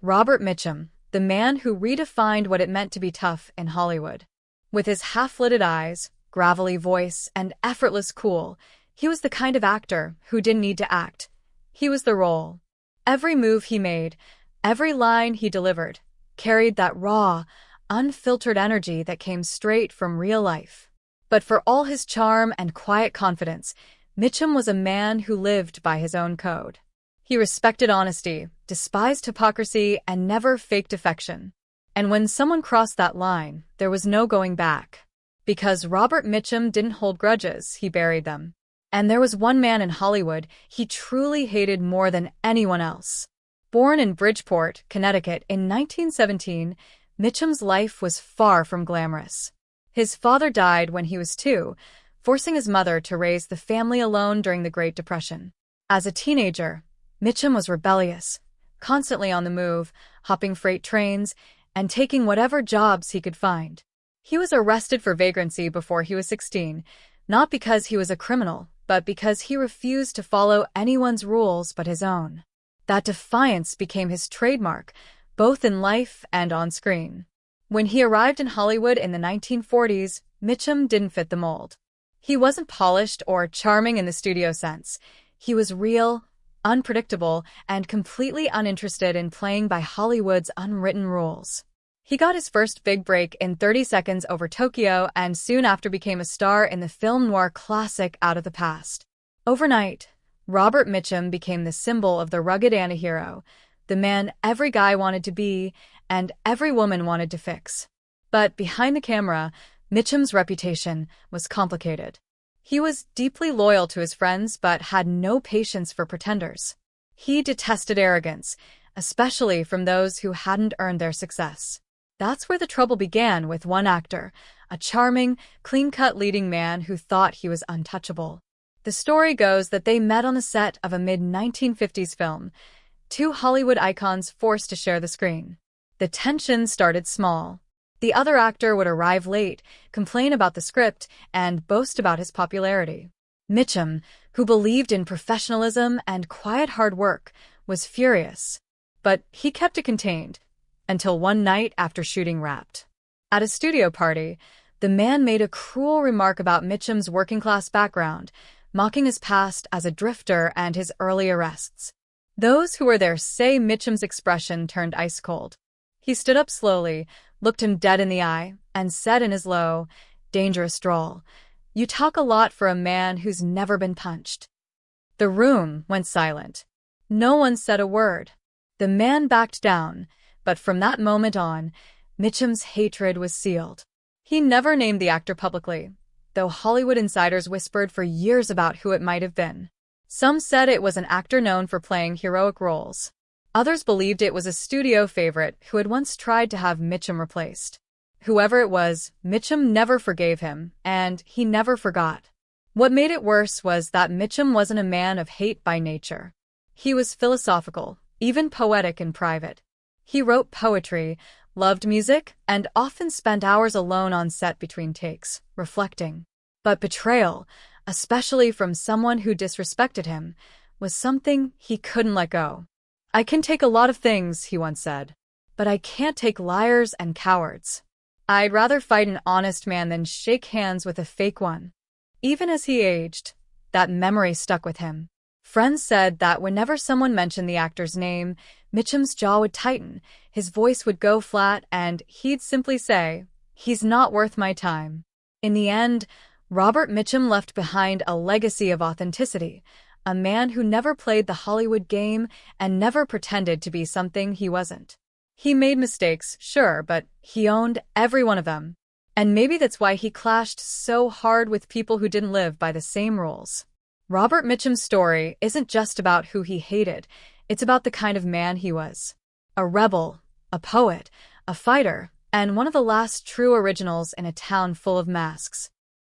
Robert Mitchum, the man who redefined what it meant to be tough in Hollywood. With his half-lidded eyes, gravelly voice, and effortless cool, he was the kind of actor who didn't need to act. He was the role. Every move he made, every line he delivered, carried that raw, unfiltered energy that came straight from real life. But for all his charm and quiet confidence, Mitchum was a man who lived by his own code. He respected honesty, despised hypocrisy, and never faked affection. And when someone crossed that line, there was no going back. Because Robert Mitchum didn't hold grudges, he buried them. And there was one man in Hollywood he truly hated more than anyone else. Born in Bridgeport, Connecticut in 1917, Mitchum's life was far from glamorous. His father died when he was 2, forcing his mother to raise the family alone during the Great Depression. As a teenager, Mitchum was rebellious, constantly on the move, hopping freight trains, and taking whatever jobs he could find. He was arrested for vagrancy before he was 16, not because he was a criminal, but because he refused to follow anyone's rules but his own. That defiance became his trademark, both in life and on screen. When he arrived in Hollywood in the 1940s, Mitchum didn't fit the mold. He wasn't polished or charming in the studio sense. He was real, unpredictable, and completely uninterested in playing by Hollywood's unwritten rules. He got his first big break in 30 Seconds Over Tokyo and soon after became a star in the film noir classic Out of the Past. Overnight, Robert Mitchum became the symbol of the rugged antihero, the man every guy wanted to be and every woman wanted to fix. But behind the camera, Mitchum's reputation was complicated. He was deeply loyal to his friends but had no patience for pretenders. He detested arrogance, especially from those who hadn't earned their success. That's where the trouble began with one actor, a charming, clean-cut leading man who thought he was untouchable. The story goes that they met on the set of a mid-1950s film, two Hollywood icons forced to share the screen. The tension started small. The other actor would arrive late, complain about the script, and boast about his popularity. Mitchum, who believed in professionalism and quiet hard work, was furious. But he kept it contained, until one night after shooting wrapped. At a studio party, the man made a cruel remark about Mitchum's working-class background, mocking his past as a drifter and his early arrests. Those who were there say Mitchum's expression turned ice-cold. He stood up slowly, looked him dead in the eye, and said in his low, dangerous drawl, "You talk a lot for a man who's never been punched." The room went silent. No one said a word. The man backed down, but from that moment on, Mitchum's hatred was sealed. He never named the actor publicly, though Hollywood insiders whispered for years about who it might have been. Some said it was an actor known for playing heroic roles. Others believed it was a studio favorite who had once tried to have Mitchum replaced. Whoever it was, Mitchum never forgave him, and he never forgot. What made it worse was that Mitchum wasn't a man of hate by nature. He was philosophical, even poetic in private. He wrote poetry, loved music, and often spent hours alone on set between takes, reflecting. But betrayal, especially from someone who disrespected him, was something he couldn't let go. "I can take a lot of things," he once said, "but I can't take liars and cowards. I'd rather fight an honest man than shake hands with a fake one." Even as he aged, that memory stuck with him. Friends said that whenever someone mentioned the actor's name, Mitchum's jaw would tighten, his voice would go flat, and he'd simply say, "He's not worth my time." In the end, Robert Mitchum left behind a legacy of authenticity, a man who never played the Hollywood game and never pretended to be something he wasn't. He made mistakes, sure, but he owned every one of them. And maybe that's why he clashed so hard with people who didn't live by the same rules. Robert Mitchum's story isn't just about who he hated, it's about the kind of man he was. A rebel, a poet, a fighter, and one of the last true originals in a town full of masks.